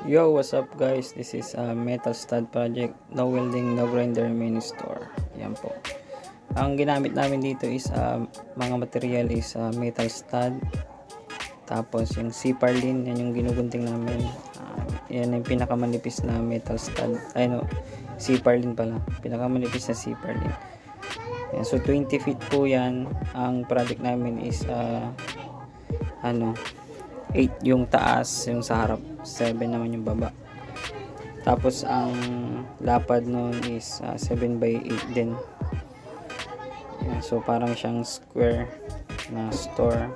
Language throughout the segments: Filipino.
Yo, what's up guys? This is a metal stud project. No welding, no grinder, mini store. Yan po. Ang ginamit namin dito is mga material is metal stud. Tapos yung C-Parlin, yan yung ginugunting namin. Yan yung pinakamanipis na metal stud. Ay no, C-Parlin pala. Pinakamanipis na C-Parlin. Yan, so 20 feet po yan. Ang project namin is 8 yung taas, yung sa harap, 7 naman yung baba. Tapos ang lapad nun is 7 by 8 din. Yan, so parang siyang square na store.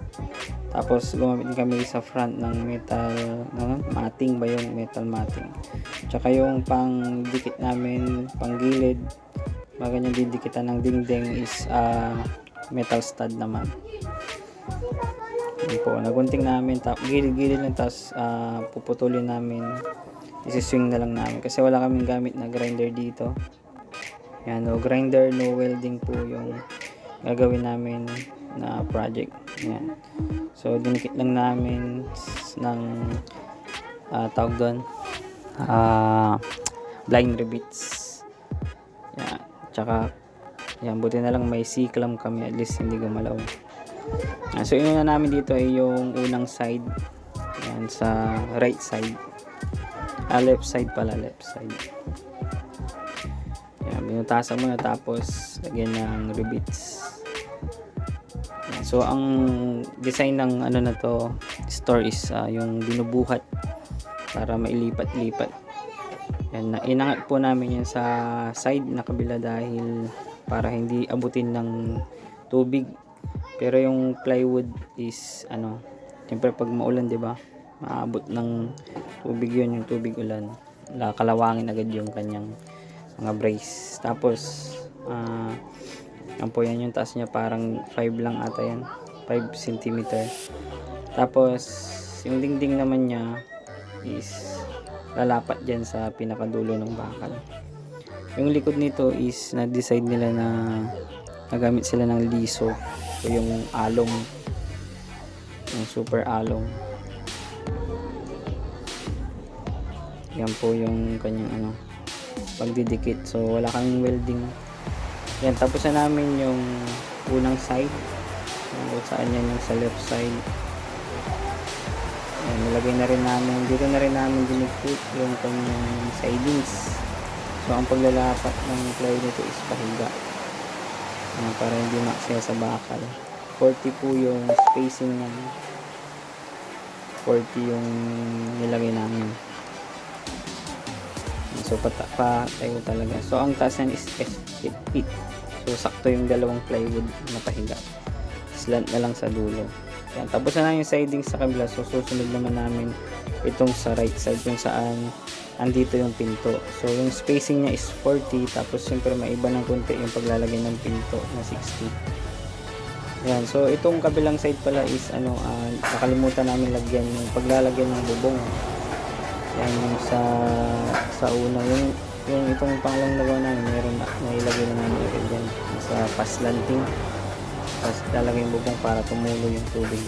Tapos gumamit din kami sa front ng metal matting ba yung metal matting. Tsaka yung pang dikit namin, pang gilid, mga ganyan didikitan ng dingding is metal stud naman. Yan po, nagunting namin, gilid-gilid lang, tapos puputulin namin, isiswing na lang namin kasi wala kaming gamit na grinder dito. Yan, no grinder, no welding po yung gagawin namin na project. Yan, so dinikit lang namin ng tawag doon, blind rivets. Yan, tsaka yan, buti na lang may C-clamp kami, at least hindi gumalaw. So inuna namin dito ay yung unang side. Yan, sa right side, left side pala, left side. Yan, binutasan muna, tapos lagyan ng rivets. Yan, so ang design ng na to store is yung binubuhat para mailipat-lipat. Yan, inangat po namin yan sa side na kabila dahil para hindi abutin ng tubig. Pero yung plywood is siyempre pag maulan, 'di ba? Maabot ng tubig 'yun, yung tubig ulan. Kalawangin agad yung kanyang mga brace. Tapos yan po, yan yung taas niya, parang 5 lang ata yan. 5 cm. Tapos yung dingding naman niya is lalapat diyan sa pinakadulo ng bakal. Yung likod nito is na-decide nila na nagamit sila ng liso. So yung along, yung super along, yan po yung kanyang pagdidikit. So wala kang welding. Yan, tapos na namin yung unang side, kung saan yan, yung sa left side. Yan, nilagay na rin namin dito, na rin namin dinikit yung kanyang sidings. So ang paglalapat ng plywood nito is pahiga, para hindi maksaya sa bakal. 40 po yung spacing ng 40 yung nilagay namin. So tayo talaga. So ang taas yan is 8 feet. So sakto yung dalawang plywood na pahiga. Slant na lang sa dulo. Yan, tapos na yung siding sa kabila. So susunod naman namin itong sa right side kung saan andito yung pinto. So yung spacing niya is 40, tapos siyempre maiba ng konti yung paglalagay ng pinto na 60. Yan, so itong kabilang side pala is nakalimutan namin lagyan yung paglalagyan ng bubong. Yan yung sa una, yung itong pangalang nagawa namin, meron na nailagay na namin agad yan sa paslanting. Tapos lalagay yung bubong para tumulo yung tubig.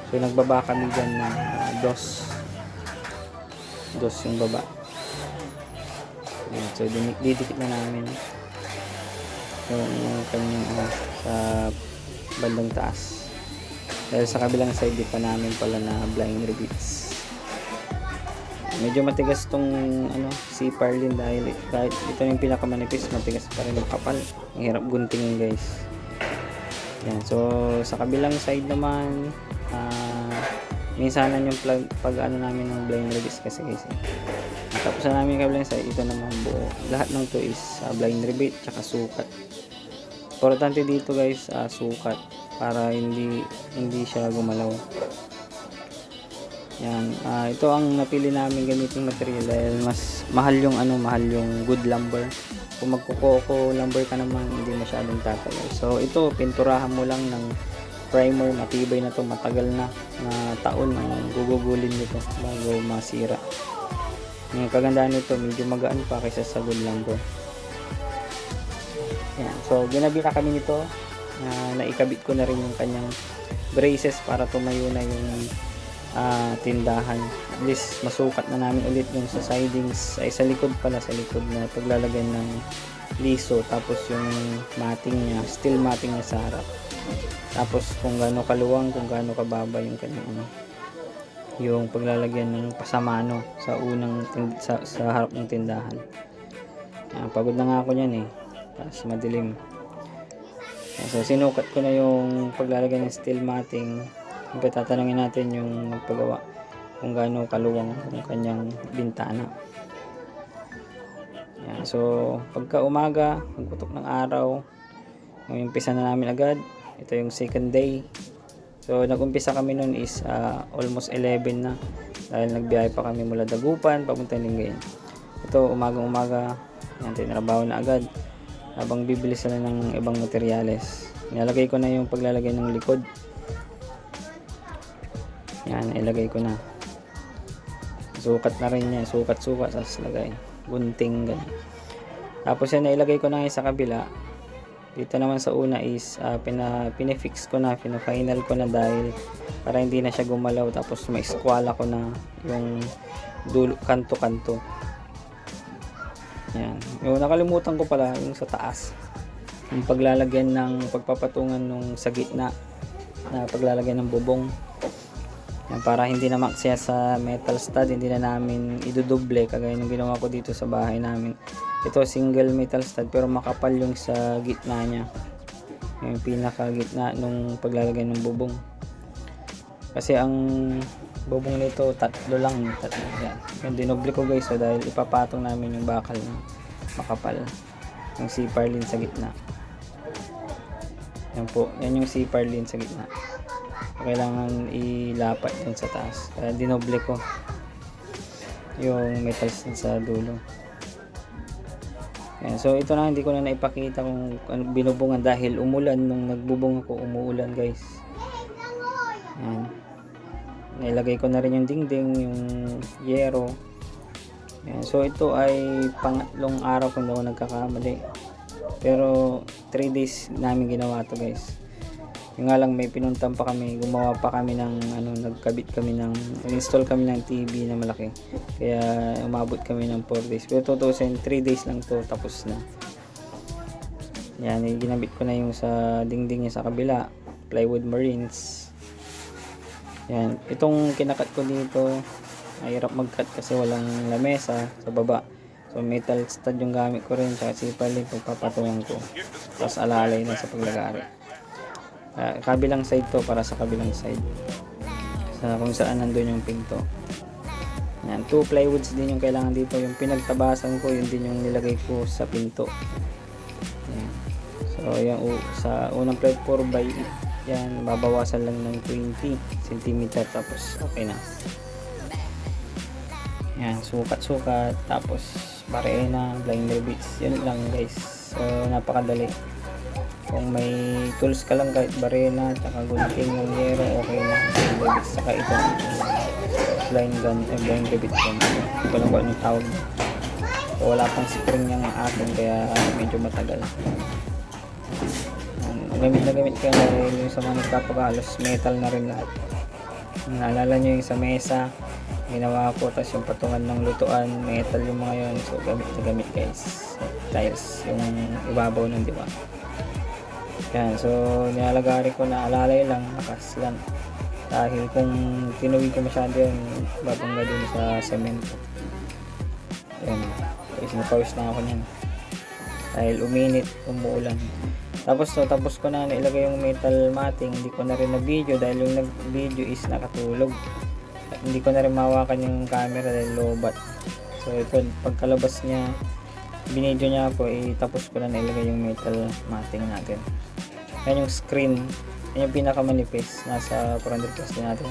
So nagbaba kami dyan ng dos yung baba. Yan, so didikit na namin yung kanyang sa bandang taas, dahil sa kabilang side di pa namin pala na blind rivets. Medyo matigas tong C-Parlin dahil ito yung pinakamanipis, matigas pa rin, makapal, ang hirap guntingin guys. Yan, so sa kabilang side naman minsanan yung pag namin ng blind rivets kasi tapos na namin yung kabilang side. Ito naman buo, lahat ng to is blind rivet tsaka sukat. Importante dito guys, sukat, para hindi siya gumalaw. Yan, ito ang napili namin gamiting material dahil mas mahal yung good lumber. Kung magkuko lumber ka naman, hindi masyadong tatagal. So ito, pinturahan mo lang ng primer, matibay na to, matagal na taon ang gugugulin nito bago masira. Yung kagandaan nito, medyo magaan pa kaysa sa good lumber. Yan, so ginabi na kami nito, naikabit ko na rin yung kanyang braces para tumayo na yung tindahan. At least masukat na namin ulit yung sa sidings, ay sa likod pala, sa likod na paglalagyan ng liso, tapos yung matting niya, steel matting niya sa harap. Tapos kung gaano kaluwang, kung gaano kababa yung kanyang yung paglalagyan ng pasamano sa sa harap ng tindahan. Pagod na nga ako niyan tapos madilim. So sinukat ko na yung paglalagay ng steel matting. Tatanungin natin yung nagpagawa kung gaano kaluwang yung kanyang bintana. So pagka umaga, pagputok ng araw, umpisa na namin agad. Ito yung second day. So nag-umpisa kami noon is almost 11 na, dahil nagbiyahe pa kami mula Dagupan papuntang Lingayen. Ito umaga yan, tinrabaho na agad habang bibili sila ng ibang materyales. Nilalagay ko na yung paglalagay ng likod. Yan, ilagay ko na. Sukat na rin yan, sukat tapos lagay gunting ganun. Tapos yan, nailagay ko na sa kabila. Dito naman sa una is pinifix ko na, final ko na, dahil para hindi na siya gumalaw. Tapos may eskwala ko na yung dulo, kanto-kanto. Yan. Yung nakalimutan ko pala yung sa taas, yung paglalagyan ng pagpapatungan nung sa gitna na paglalagyan ng bubong. Yan, para hindi na maksya sa metal stud, hindi na namin idudoble kagaya ng ginawa ko dito sa bahay namin. Ito single metal stud pero makapal yung sa gitna niya, yung pinaka gitna nung paglalagay ng bubong. Kasi ang bubong nito tatlo lang. Yan. Yung dinoble ko guys, dahil ipapatong namin yung bakal na makapal, yung C-purlin sa gitna. Yan po, yan yung C-purlin sa gitna. Kailangan ilapat dun sa taas, kaya dinoble ko yung metal stud sa dulo. Yan. So ito na, hindi ko na naipakita kung binubungan dahil umulan. Nung nagbubong ako, umuulan guys. Yan. Nailagay ko na rin yung dingding, yung yero. Yan. So ito ay pangatlong araw kung daw nagkakamali, pero 3 days namin ginawa to guys. Yung nga lang may pinuntan pa kami, gumawa pa kami ng nagkabit kami ng, install kami ng TV na malaki, kaya umabot kami ng 4 days. Pero 3 days lang to, tapos na. Yan, ginabit ko na yung sa dingding niya sa kabila, plywood marines. Yan, itong kinakat ko dito, ay hirap mag-cut kasi walang lamesa sa baba. So metal stud yung gamit ko rin, tsaka sipal yung pagpapatungan ko, tapos alalay na sa paglagari. Kabilang side to, para sa kabilang side, sa kung saan nandun yung pinto. Yan, 2 plywoods din yung kailangan dito. Yung pinagtabasan ko, yun din yung nilagay ko sa pinto. Yan. So yung sa unang plywood 4x, yan, babawasan lang ng 20 cm, tapos okay na. Yan, sukat, tapos barena, blinder bits, yun lang guys. So napakadali. Kung may tools ka lang, kahit barena, tsaka gunting ng yero, okay na. Blinder bits, tsaka itong blind gun, blinder bits gun. Hindi ko lang kung anong tawag na. So wala pang spring yung akin, kaya medyo matagal. Gamit na gamit ko na rin yung sa mga nagpapagalos, metal na rin lahat. Naalala nyo yung sa mesa, ginawa ko, tapos yung patungan ng lutuan, metal yung mga yun. So gamit na gamit guys, tiles yung ibabaw ng diba. Yan, so nilalagari ko na alalay lang, nakas lang, dahil kung tinuwi ko masyado yun, babangga dun sa semento. Yan, sinupawis na ako nyan dahil uminit, umuulan. Tapos ko na nailagay yung metal matting. Hindi ko na rin na-video dahil yung nag-video is nakatulog. Hindi ko na rin mahawakan yung camera dahil low-bat. So ito, pagkalabas niya, binidyo niya ako, tapos ko na nailagay yung metal matting natin. Yan yung screen, yan yung pinakamanipis, nasa 400 plus din natin.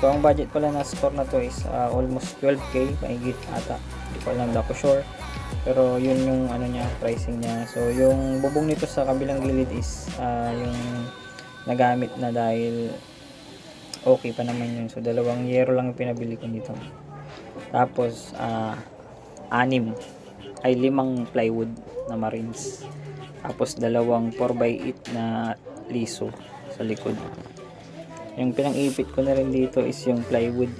So ang budget pala na score na to is almost 12k, mahigit ata. Hindi ko alam, ako sure. Pero yun yung niya, pricing niya. So yung bubong nito sa kabilang gilid is yung nagamit na, dahil okay pa naman yun. So 2 yero lang yung pinabili ko dito. Tapos 5 plywood na marines. Tapos 2 4x8 na liso sa likod. Yung pinang-ipit ko na rin dito is yung plywood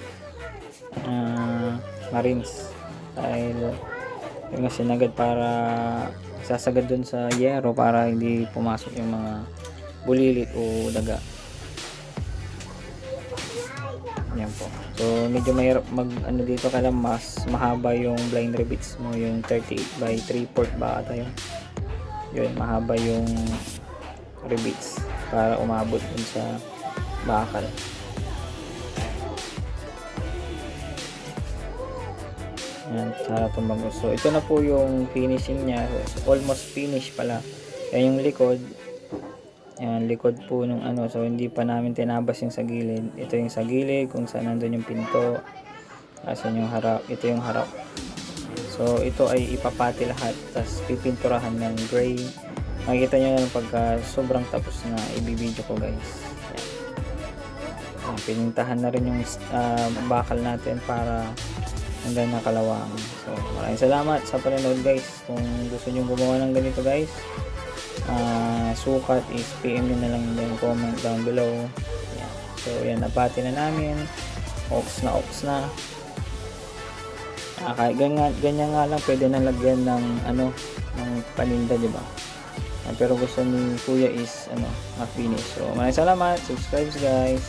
marines, dahil yung nga sinagad para sasagad dun sa yero para hindi pumasok yung mga bulilit o daga. Yan po. So medyo mahirap mag ano dito, kaya mas mahaba yung blind rivets mo, yung 38 by 3/4 ba ata yun. Yun, mahaba yung rivets para umabot dun sa bakal. Yan, sana tumago. So ito na po yung finishing niya. So, almost finish pala. Yan yung likod. Yan, likod po nung ano. So hindi pa namin tinabas yung sa gilid. Ito yung sa gilid kung saan nandun yung pinto. Asan yung harap. Ito yung harap. So ito ay ipapati lahat. Tapos pipinturahan ng gray. Makikita nyo na pagka sobrang tapos na ibibideo ko, guys. Yan. Pinintahan na rin yung bakal natin para hanggang nakalawang. So maraming salamat sa panonood, guys. Kung gusto nyo gumawa ng ganito, guys, sukat is PM nyo na lang yung comment down below. Yan. So yan, napati na namin. Ox na. Kahit ganyan nga lang, pwede na lagyan ng ano, ng paninda, di ba? Pero gusto ni kuya is ano, ma-finish. So maraming salamat. Subscribe, guys.